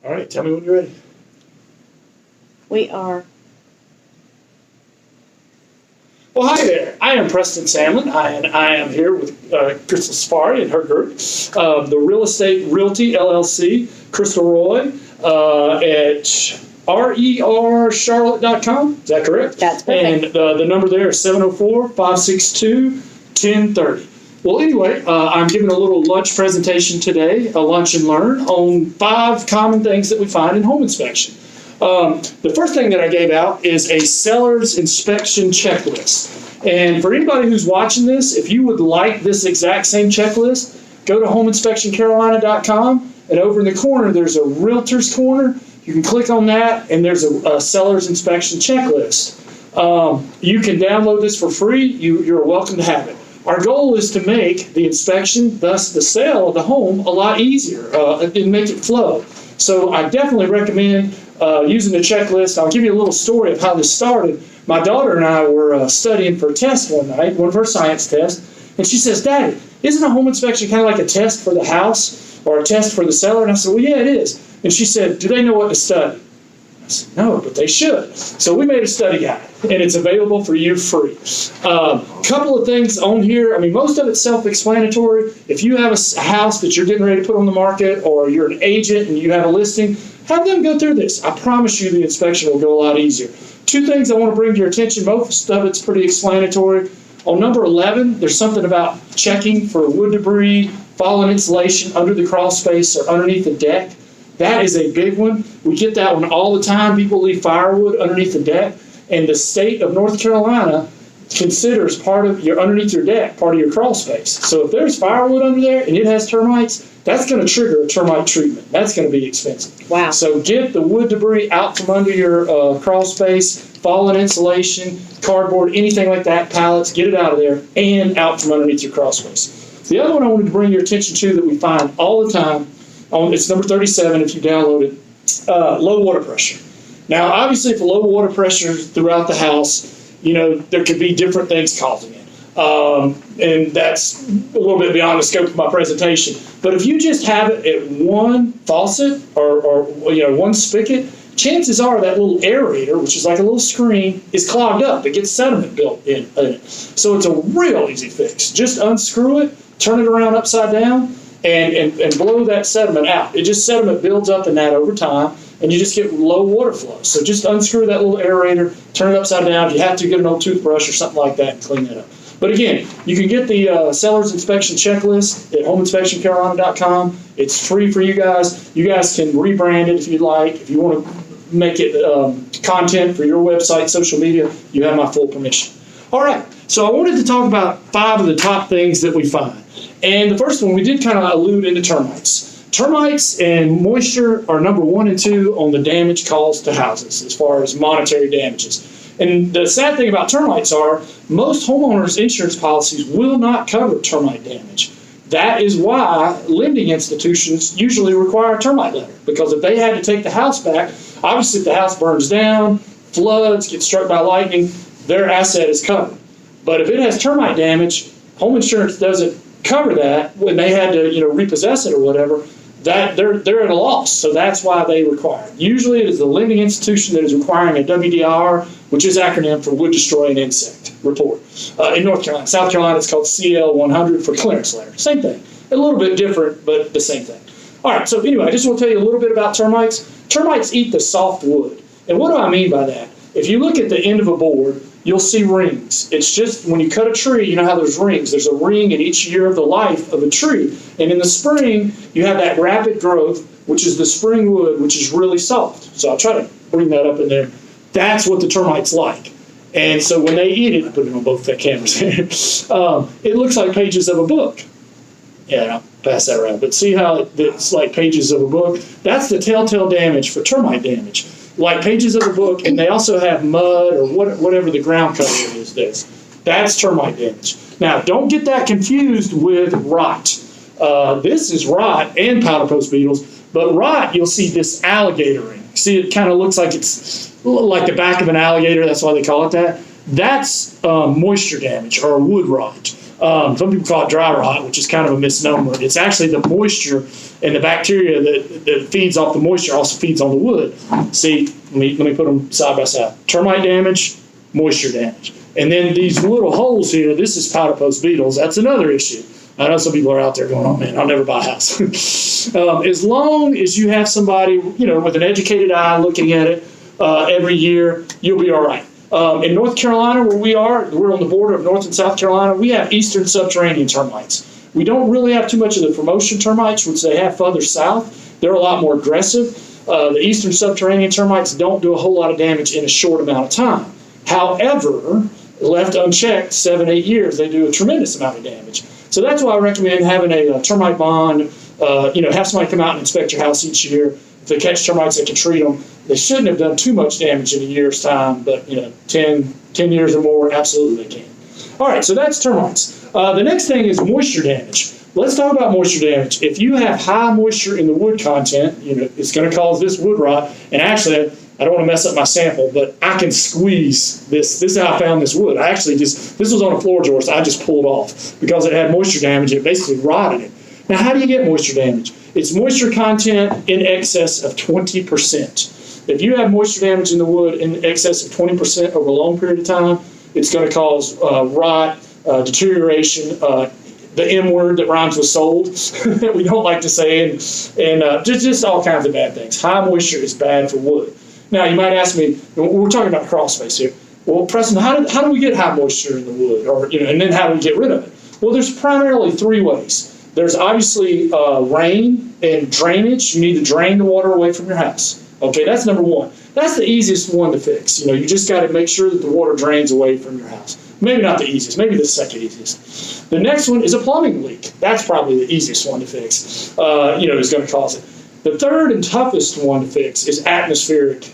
All right, tell me when you're ready. We are. Well, hi there. I am Preston Samlin, and I am here with Crystal Safari and her group, the Real Estate Realty LLC, Crystal Roy, at RERCharlotte.com. Is that correct? That's perfect. And the number there is 704-562-1030. Well, anyway, I'm giving a little lunch presentation today, a lunch and learn, on 5 common things that we find in home inspection. The first thing that I gave out is a seller's inspection checklist. And for anybody who's watching this, if you would like this exact same checklist, go to homeinspectioncarolina.com, and over in the corner there's a realtor's corner. You can click on that, and there's a seller's inspection checklist. You can download this for free. You're welcome to have it. Our goal is to make the inspection, thus the sale of the home, a lot easier and make it flow. So I definitely recommend using the checklist. I'll give you a little story of how this started. My daughter and I were studying for a test one night, one of her science tests, and she says, "Daddy, isn't a home inspection kind of like a test for the house or a test for the seller?" And I said, "Well, yeah, it is." And she said, "Do they know what to study?" I said, "No, but they should." So we made a study guide, and it's available for you free. Couple of things on here. I mean, most of it's self-explanatory. If you have a house that you're getting ready to put on the market, or you're an agent and you have a listing, have them go through this. I promise you the inspection will go a lot easier. 2 things I want to bring to your attention. Most of it's pretty explanatory. On number 11, there's something about checking for wood debris, fallen insulation under the crawl space or underneath the deck. That is a big one. We get that one all the time. People leave firewood underneath the deck, and the state of North Carolina considers part of your underneath your deck part of your crawl space. So if there's firewood under there and it has termites, that's going to trigger a termite treatment. That's going to be expensive. Wow. So get the wood debris out from under your crawl space, fallen insulation, cardboard, anything like that, pallets, get it out of there and out from underneath your crawl space. The other one I wanted to bring your attention to that we find all the time, it's number 37 if you download it, low water pressure. Now, obviously, for low water pressure throughout the house, there could be different things causing it. And that's a little bit beyond the scope of my presentation. But if you just have it at one faucet or one spigot, chances are that little aerator, which is like a little screen, is clogged up. It gets sediment built in it. So it's a real easy fix. Just unscrew it, turn it around upside down, and blow that sediment out. Sediment builds up in that over time, and you just get low water flow. So just unscrew that little aerator, turn it upside down. If you have to, get an old toothbrush or something like that and clean that up. But again, you can get the seller's inspection checklist at homeinspectioncarolina.com. It's free for you guys. You guys can rebrand it if you'd like. If you want to make it content for your website, social media, you have my full permission. All right, so I wanted to talk about 5 of the top things that we find. And the first one, we did kind of allude into termites. Termites and moisture are number 1 and 2 on the damage caused to houses as far as monetary damages. And the sad thing about termites are most homeowners' insurance policies will not cover termite damage. That is why lending institutions usually require a termite letter, because if they had to take the house back, obviously if the house burns down, floods, gets struck by lightning, their asset is covered. But if it has termite damage, home insurance doesn't cover that when they had to repossess it or whatever. That they're at a loss, so that's why they require it. Usually it is the lending institution that is requiring a WDIR, which is acronym for Wood Destroying Insect Report. In North Carolina. South Carolina, it's called CL100 for clearance letter. Same thing. A little bit different, but the same thing. All right, so anyway, I just want to tell you a little bit about termites. Termites eat the soft wood. And what do I mean by that? If you look at the end of a board, you'll see rings. It's just when you cut a tree, you know how there's rings. There's a ring in each year of the life of a tree. And in the spring, you have that rapid growth, which is the spring wood, which is really soft. So I'll try to bring that up in there. That's what the termites like. And so when they eat it, I put it on both the cameras here, it looks like pages of a book. Yeah, I'll pass that around. But see how it's like pages of a book? That's the telltale damage for termite damage. Like pages of a book, and they also have mud or whatever the ground cover is there. That's termite damage. Now, don't get that confused with rot. This is rot and powder post beetles, but rot, you'll see this alligator ring. See, it kind of looks like it's like the back of an alligator. That's why they call it that. That's moisture damage or wood rot. Some people call it dry rot, which is kind of a misnomer. It's actually the moisture and the bacteria that feeds off the moisture also feeds on the wood. See, let me put them side by side. Termite damage, moisture damage. And then these little holes here, this is powder post beetles. That's another issue. I know some people are out there going, oh man, I'll never buy a house. As long as you have somebody, with an educated eye looking at it every year, you'll be all right. In North Carolina, where we're on the border of North and South Carolina, we have eastern subterranean termites. We don't really have too much of the Formosan termites, which they have further south. They're a lot more aggressive. The eastern subterranean termites don't do a whole lot of damage in a short amount of time. However, left unchecked, 7-8 years, they do a tremendous amount of damage. So that's why I recommend having a termite bond. Have somebody come out and inspect your house each year. If they catch termites, they can treat them. They shouldn't have done too much damage in a year's time, but 10 years or more, absolutely they can. All right, so that's termites. The next thing is moisture damage. Let's talk about moisture damage. If you have high moisture in the wood content, it's going to cause this wood rot. And actually, I don't want to mess up my sample, but I can squeeze this. This is how I found this wood. This was on a floor joist, so I just pulled off because it had moisture damage. It basically rotted it. Now, how do you get moisture damage? It's moisture content in excess of 20%. If you have moisture damage in the wood in excess of 20% over a long period of time, it's going to cause rot, deterioration, the M word that rhymes with sold that we don't like to say, and just all kinds of bad things. High moisture is bad for wood. Now, you might ask me, we're talking about crawl space here. Well, Preston, how do we get high moisture in the wood, and then how do we get rid of it? Well, there's primarily 3 ways. There's obviously rain and drainage. You need to drain the water away from your house. Okay, that's number 1. That's the easiest one to fix. You just got to make sure that the water drains away from your house. Maybe not the easiest, maybe the second easiest. The next one is a plumbing leak. That's probably the easiest one to fix, is going to cause it. The third and toughest one to fix is atmospheric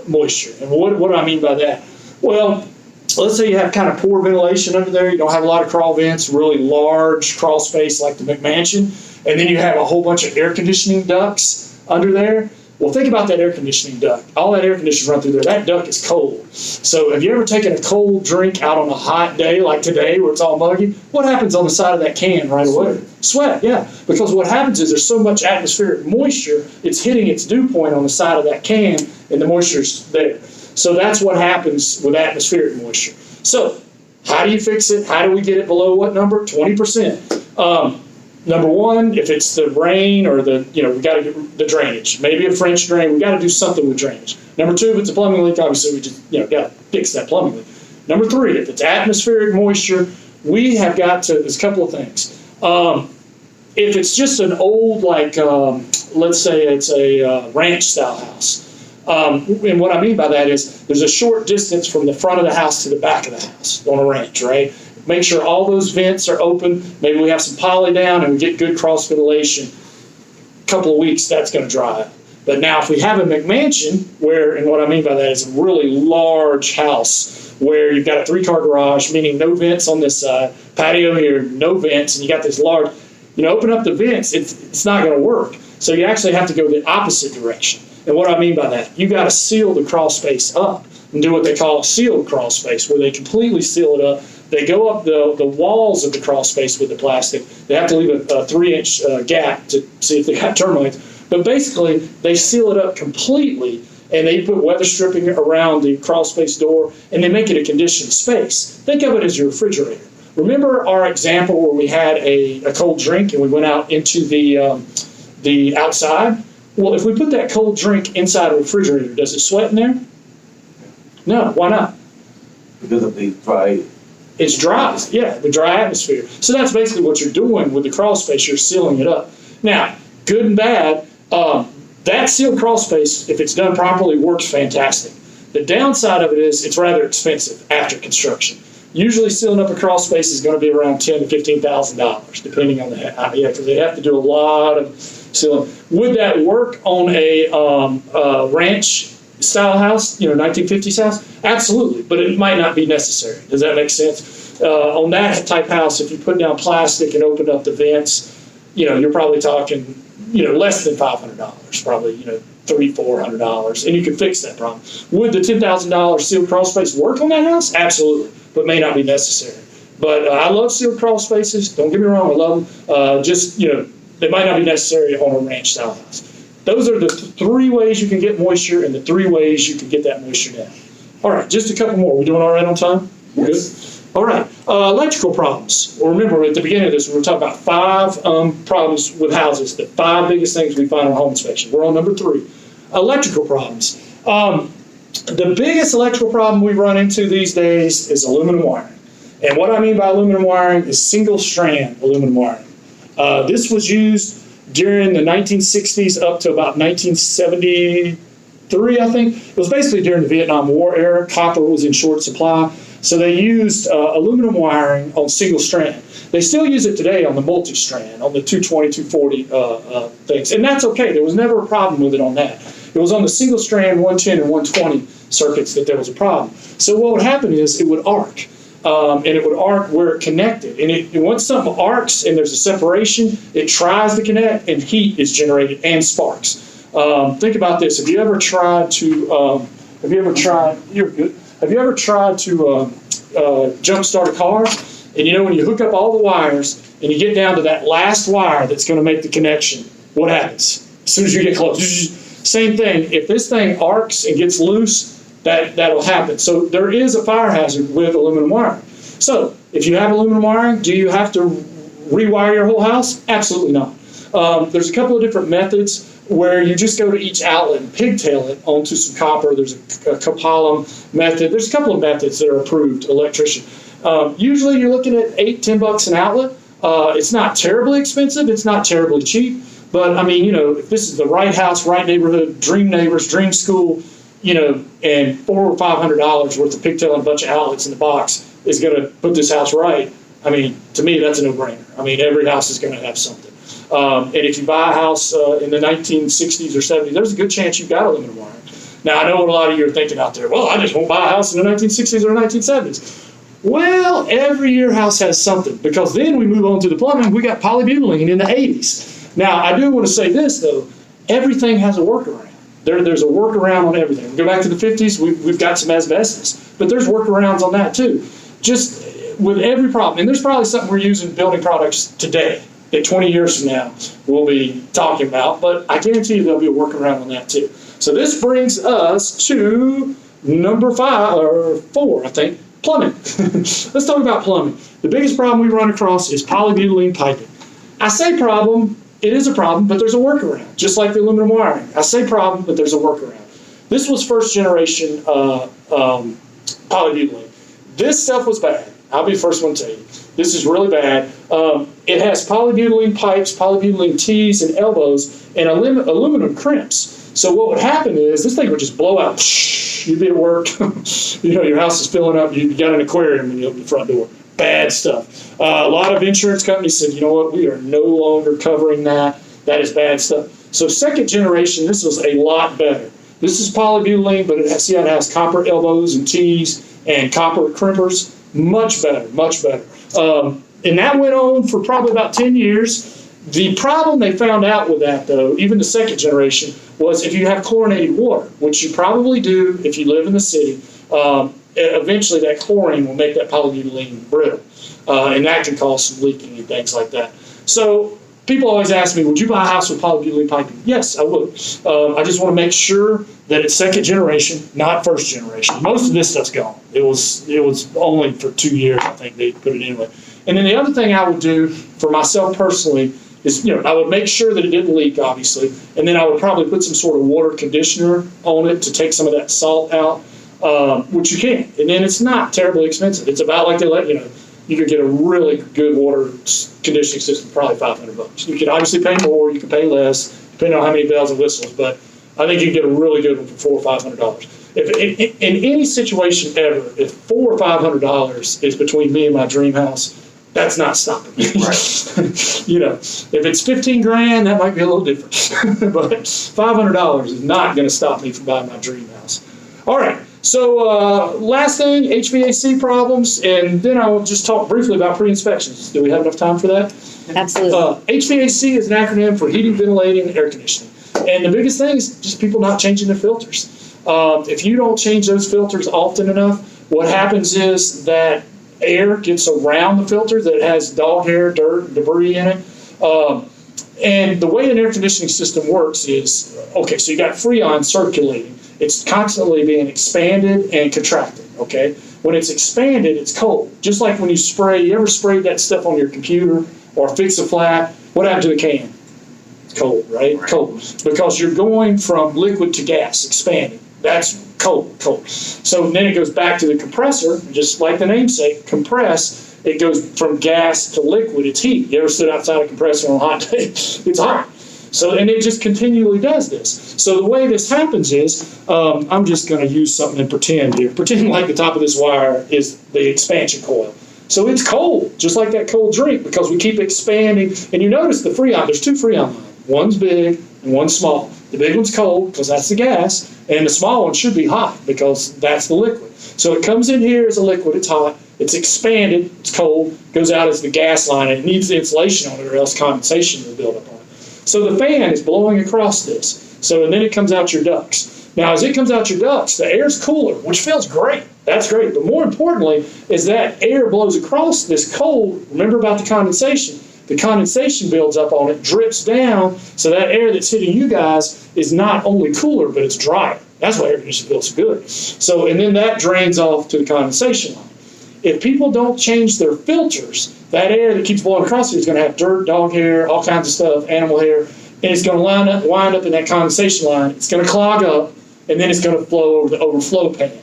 moisture. And what do I mean by that? Well, let's say you have kind of poor ventilation under there. You don't have a lot of crawl vents, really large crawl space like the McMansion, and then you have a whole bunch of air conditioning ducts under there. Well, think about that air conditioning duct. All that air conditioning run through there. That duct is cold. So have you ever taken a cold drink out on a hot day like today where it's all muggy? What happens on the side of that can right away? Sweat, yeah. Because what happens is there's so much atmospheric moisture, it's hitting its dew point on the side of that can, and the moisture's there. So that's what happens with atmospheric moisture. So how do you fix it? How do we get it below what number? 20%. Number 1, if it's the rain or we got to get the drainage. Maybe a French drain. We got to do something with drainage. Number 2, if it's a plumbing leak, obviously we just got to fix that plumbing leak. Number 3, if it's atmospheric moisture, we have got to. There's a couple of things. If it's just an old let's say it's a ranch style house. And what I mean by that is there's a short distance from the front of the house to the back of the house on a ranch, right? Make sure all those vents are open. Maybe we have some poly down and we get good cross ventilation. A couple of weeks, that's going to dry up. But now if we have a McMansion, and what I mean by that is a really large house where you've got a 3-car garage, meaning no vents on this side, patio here, no vents, and you got this large, open up the vents, it's not going to work. So you actually have to go the opposite direction. And what I mean by that, you got to seal the crawl space up and do what they call a sealed crawl space, where they completely seal it up. They go up the walls of the crawl space with the plastic. They have to leave a 3-inch gap to see if they got termites. But basically, they seal it up completely, and they put weather stripping around the crawl space door, and they make it a conditioned space. Think of it as your refrigerator. Remember our example where we had a cold drink and we went out into the outside? Well, if we put that cold drink inside a refrigerator, does it sweat in there? No. Why not? Because of the dry. It's dry. Yeah, the dry atmosphere. So that's basically what you're doing with the crawl space. You're sealing it up. Now, good and bad, that sealed crawl space, if it's done properly, works fantastic. The downside of it is it's rather expensive after construction. Usually sealing up a crawl space is going to be around $10,000 to $15,000, depending on because they have to do a lot of sealing. Would that work on a ranch style house, 1950s house? Absolutely, but it might not be necessary. Does that make sense? On that type house, if you put down plastic and opened up the vents, you're probably talking, less than $500, probably, $300, $400, and you can fix that problem. Would the $10,000 sealed crawl space work on that house? Absolutely, but may not be necessary. But I love sealed crawl spaces. Don't get me wrong, I love them. Just, they might not be necessary on a ranch style house. Those are the three ways you can get moisture and the three ways you can get that moisture down. All right, just a couple more. We doing all right on time? We're good? All right, electrical problems. Well, remember, at the beginning of this, we were talking about 5 problems with houses, the 5 biggest things we find on home inspection. We're on number 3, electrical problems. The biggest electrical problem we run into these days is aluminum wiring. And what I mean by aluminum wiring is single strand aluminum wiring. This was used during the 1960s up to about 1973, I think. It was basically during the Vietnam War era. Copper was in short supply. So they used aluminum wiring on single strand. They still use it today on the multi-strand, on the 220, 240 things. And that's okay. There was never a problem with it on that. It was on the single strand 110 and 120 circuits that there was a problem. So what would happen is it would arc. And it would arc where it connected. And once something arcs and there's a separation, it tries to connect and heat is generated and sparks. Think about this. Have you ever tried to, jump start a car? And when you hook up all the wires and you get down to that last wire that's going to make the connection, what happens? As soon as you get close, same thing. If this thing arcs and gets loose, that'll happen. So there is a fire hazard with aluminum wiring. So if you have aluminum wiring, do you have to rewire your whole house? Absolutely not. There's a couple of different methods where you just go to each outlet and pigtail it onto some copper. There's a Copalum method. There's a couple of methods that are approved, electrician. Usually you're looking at $8-10 an outlet. It's not terribly expensive. It's not terribly cheap. But I mean, if this is the right house, right neighborhood, dream neighbors, dream school, and $400 or $500 worth of pigtail and a bunch of outlets in the box is going to put this house right. I mean, to me, that's a no-brainer. I mean, every house is going to have something. And if you buy a house in the 1960s or 70s, there's a good chance you've got aluminum wiring. Now, I know what a lot of you are thinking out there. Well, I just won't buy a house in the 1960s or 1970s. Well, every year house has something, because then we move on to the plumbing. We got polybutylene in the 80s. Now, I do want to say this, though. Everything has a workaround. There's a workaround on everything. We go back to the 50s, we've got some asbestos, but there's workarounds on that too. Just with every problem, and there's probably something we're using in building products today that 20 years from now we'll be talking about, but I guarantee you there'll be a workaround on that too. So this brings us to number 4, I think, plumbing. Let's talk about plumbing. The biggest problem we run across is polybutylene piping. I say problem. It is a problem, but there's a workaround, just like the aluminum wiring. I say problem, but there's a workaround. This was first generation polybutylene. This stuff was bad. I'll be the first one to tell you. This is really bad. It has polybutylene pipes, polybutylene T's and elbows, and aluminum crimps. So what would happen is this thing would just blow out. You'd be at work. Your house is filling up. You got an aquarium when you open the front door. Bad stuff. A lot of insurance companies said, you know what, we are no longer covering that. That is bad stuff. So second generation, this was a lot better. This is polybutylene, but it has copper elbows and T's and copper crimpers. Much better, much better. And that went on for probably about 10 years. The problem they found out with that, though, even the second generation, was if you have chlorinated water, which you probably do if you live in the city, eventually that chlorine will make that polybutylene brittle. And that can cause some leaking and things like that. So people always ask me, would you buy a house with polybutylene piping? Yes, I would. I just want to make sure that it's second generation, not first generation. Most of this stuff's gone. It was only for 2 years, I think, they put it anyway. And then the other thing I would do for myself personally is, I would make sure that it didn't leak, obviously, and then I would probably put some sort of water conditioner on it to take some of that salt out, which you can. And then it's not terribly expensive. It's about like you could get a really good water conditioning system, probably $500. You can obviously pay more, you can pay less, depending on how many bells and whistles, but I think you can get a really good one for $400 or $500. If in any situation ever, if $400 or $500 is between me and my dream house, that's not stopping me. Right. If it's $15,000, that might be a little different. But $500 is not going to stop me from buying my dream house. All right. So last thing, HVAC problems, and then I will just talk briefly about pre-inspections. Do we have enough time for that? Absolutely. HVAC is an acronym for heating, ventilating, and air conditioning. And the biggest thing is just people not changing their filters. If you don't change those filters often enough, what happens is that air gets around the filter that has dog hair, dirt, debris in it. And the way an air conditioning system works is, okay, so you got Freon circulating. It's constantly being expanded and contracted, okay? When it's expanded, it's cold. Just like when you ever sprayed that stuff on your computer or fix a flat, what happened to the can? It's cold, right? Cold. Because you're going from liquid to gas, expanding. That's cold. So then it goes back to the compressor, just like the namesake, compress. It goes from gas to liquid. It's heat. You ever stood outside a compressor on a hot day? It's hot. So, and it just continually does this. So the way this happens is, I'm just going to use something and pretend here. Pretend like the top of this wire is the expansion coil. So it's cold, just like that cold drink, because we keep expanding. And you notice the Freon, there's two Freon lines. One's big and one's small. The big one's cold because that's the gas, and the small one should be hot because that's the liquid. So it comes in here as a liquid, it's hot, it's expanded, it's cold, goes out as the gas line, and it needs the insulation on it or else condensation will build up on it. So the fan is blowing across this. So, and then it comes out your ducts. Now, as it comes out your ducts, the air's cooler, which feels great. That's great. But more importantly is that air blows across this cold. Remember about the condensation. The condensation builds up on it, drips down, so that air that's hitting you guys is not only cooler, but it's drier. That's why air conditioning feels so good. So, and then that drains off to the condensation line. If people don't change their filters, that air that keeps blowing across here is going to have dirt, dog hair, all kinds of stuff, animal hair, and it's going to wind up in that condensation line. It's going to clog up, and then it's going to flow over the overflow pan.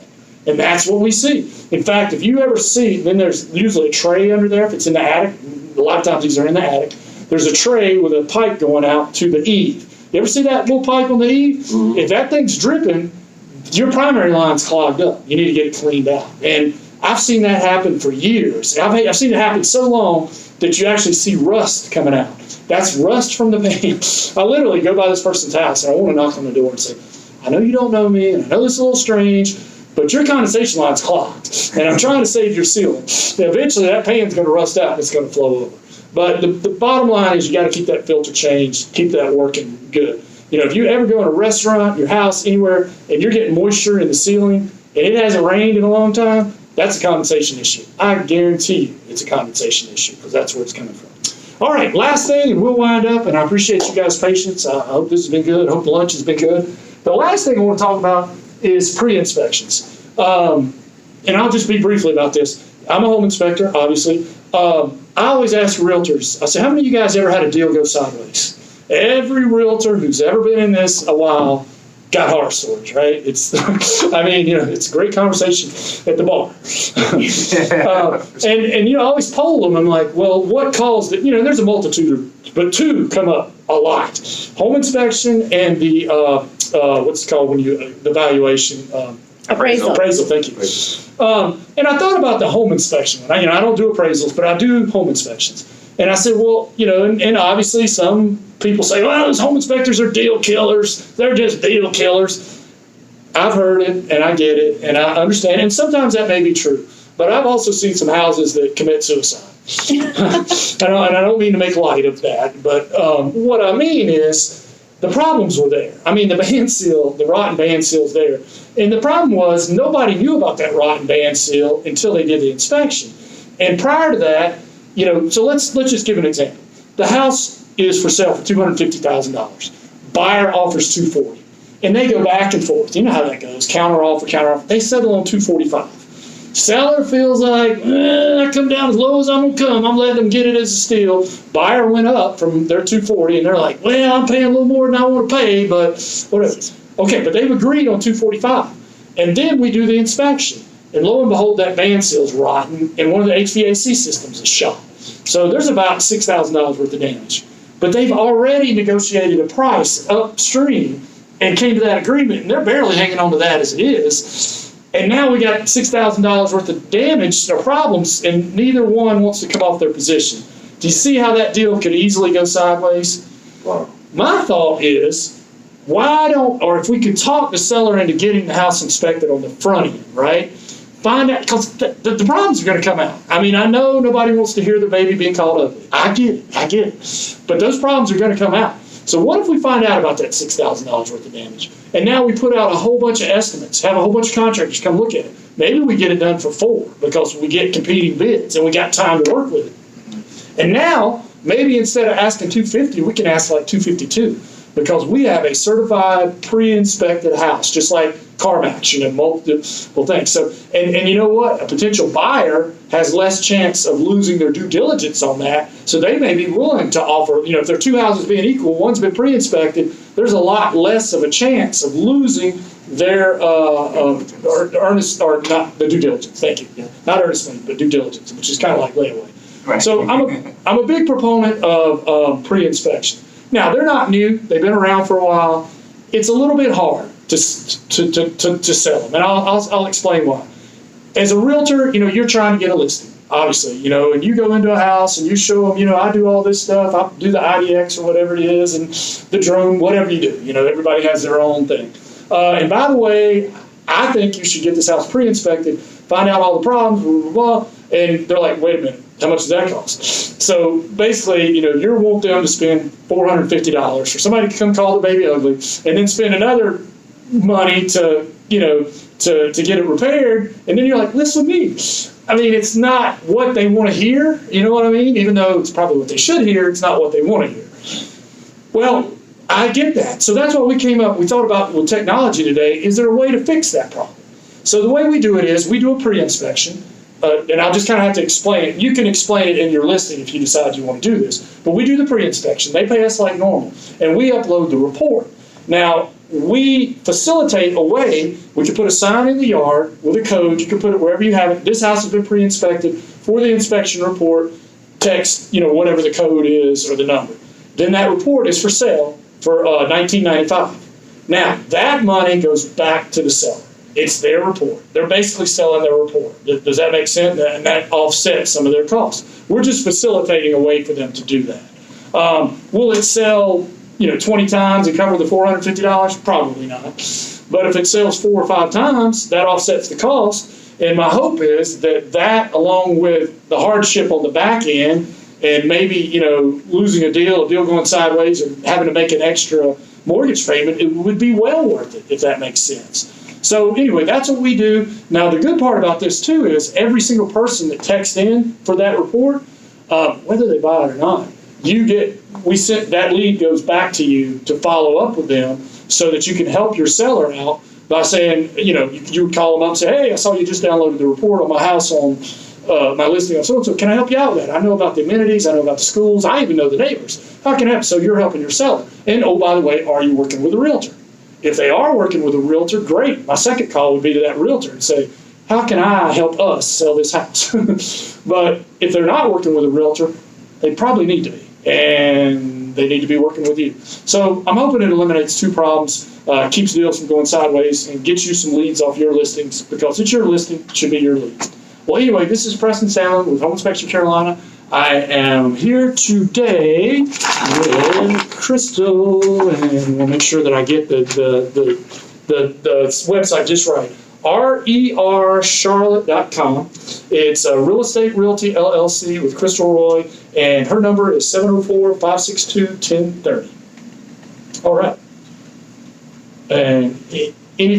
And that's what we see. In fact, if you ever see, then there's usually a tray under there if it's in the attic. A lot of times these are in the attic. There's a tray with a pipe going out to the eave. You ever see that little pipe on the eave? Mm-hmm. If that thing's dripping, your primary line's clogged up. You need to get it cleaned out. And I've seen that happen for years. I've seen it happen so long that you actually see rust coming out. That's rust from the paint. I literally go by this person's house and I want to knock on the door and say, I know you don't know me, and I know this is a little strange, but your condensation line's clogged, and I'm trying to save your ceiling. Eventually, that pan's going to rust out, and it's going to flow over. But the bottom line is you got to keep that filter changed, keep that working good. You know, if you ever go in a restaurant, your house, anywhere, and you're getting moisture in the ceiling, and it hasn't rained in a long time, that's a condensation issue. I guarantee you it's a condensation issue, because that's where it's coming from. All right, last thing, and we'll wind up, and I appreciate you guys' patience. I hope this has been good. I hope the lunch has been good. The last thing I want to talk about is pre-inspections. And I'll just be briefly about this. I'm a home inspector, obviously. I always ask realtors, I say, how many of you guys ever had a deal go sideways? Every realtor who's ever been in this a while got horror stories, right? It's, I mean, you know, it's a great conversation at the bar. And you know, I always poll them. I'm like, well, what caused it? You know, there's a multitude, but two come up a lot. Home inspection and the, what's it called when you, the valuation, Appraisal. Appraisal, thank you. And I thought about the home inspection. I don't do appraisals, but I do home inspections. And I said, well, you know, and obviously some people say, well, those home inspectors are deal killers. They're just deal killers. I've heard it, and I get it, and I understand. And sometimes that may be true. But I've also seen some houses that commit suicide. And I don't mean to make light of that. But what I mean is the problems were there. I mean, the band seal, the rotten band seal's there. And the problem was nobody knew about that rotten band seal until they did the inspection. And prior to that, you know, so let's just give an example. The house is for sale for $250,000. Buyer offers $240,000, and they go back and forth. You know how that goes. Counter offer. They settle on $245,000. Seller feels like, I come down as low as I'm gonna come. I'm letting them get it as a steal. Buyer went up from their $240,000, and they're like, well, I'm paying a little more than I want to pay, but whatever. Okay, but they've agreed on $245,000, and then we do the inspection. And lo and behold, that band seal's rotten, and one of the HVAC systems is shot. So there's about $6,000 worth of damage. But they've already negotiated a price upstream and came to that agreement, and they're barely hanging on to that as it is. And now we got $6,000 worth of damage or problems, and neither one wants to come off their position. Do you see how that deal could easily go sideways? Well, my thought is, why don't, or if we could talk the seller into getting the house inspected on the front end, right? Find out, because the problems are going to come out. I mean, I know nobody wants to hear the baby being called ugly. I get it. But those problems are going to come out. So what if we find out about that $6,000 worth of damage? And now we put out a whole bunch of estimates, have a whole bunch of contractors come look at it. Maybe we get it done for $4 because we get competing bids and we got time to work with it. And now, maybe instead of asking $250, we can ask like $252 because we have a certified, pre-inspected house, just like CarMax, multiple things. So, and you know what? A potential buyer has less chance of losing their due diligence on that. So they may be willing to offer, if there are two houses being equal, one's been pre-inspected, there's a lot less of a chance of losing their earnest, or not the due diligence. Thank you. Not earnest money, but due diligence, which is kind of like layaway. Right. So I'm a big proponent of pre-inspection. Now, they're not new. They've been around for a while. It's a little bit hard to sell them, and I'll explain why. As a realtor, you're trying to get a listing, obviously, and you go into a house and you show them, I do all this stuff. I do the IDX or whatever it is, and the drone, whatever you do. Everybody has their own thing. And by the way, I think you should get this house pre-inspected, find out all the problems, blah, blah, blah, and they're like, wait a minute, how much does that cost? So basically, you want them to spend $450 for somebody to come call the baby ugly, and then spend another money to get it repaired, and then you're like, listen with me. I mean, it's not what they want to hear, you know what I mean? Even though it's probably what they should hear, it's not what they want to hear. Well, I get that. So that's what we thought about with technology today. Is there a way to fix that problem? So the way we do it is we do a pre-inspection, and I'll just kind of have to explain it. You can explain it in your listing if you decide you want to do this. But we do the pre-inspection. They pay us like normal, and we upload the report. Now, we facilitate a way, we can put a sign in the yard with a code. You can put it wherever you have it. This house has been pre-inspected. For the inspection report, text, whatever the code is or the number. Then that report is for sale for $19.95. Now, that money goes back to the seller. It's their report. They're basically selling their report. Does that make sense? And that offsets some of their costs. We're just facilitating a way for them to do that. Will it sell 20 times and cover the $450? Probably not. But if it sells 4 or 5 times, that offsets the cost. And my hope is that along with the hardship on the back end, and maybe, losing a deal going sideways, or having to make an extra mortgage payment, it would be well worth it, if that makes sense. So anyway, that's what we do. Now, the good part about this, too, is every single person that texts in for that report, whether they buy it or not, that lead goes back to you to follow up with them so that you can help your seller out by saying, you would call them up and say, hey, I saw you just downloaded the report on my house on my listing on so-and-so. Can I help you out with that? I know about the amenities. I know about the schools. I even know the neighbors. How can I help? So you're helping your seller. And, oh, by the way, are you working with a realtor? If they are working with a realtor, great. My second call would be to that realtor and say, how can I help us sell this house? But if they're not working with a realtor, they probably need to be. And they need to be working with you. So I'm hoping it eliminates 2 problems, keeps deals from going sideways, and gets you some leads off your listings, because it's your listing, it should be your lead. Well, anyway, this is Preston Sandlin with Home Inspection Carolina. I am here today with Crystal, and we'll make sure that I get the website just right. RERCharlotte.com. It's a Real Estate Realty LLC with Crystal Roy, and her number is 704-562-1030. All right. And any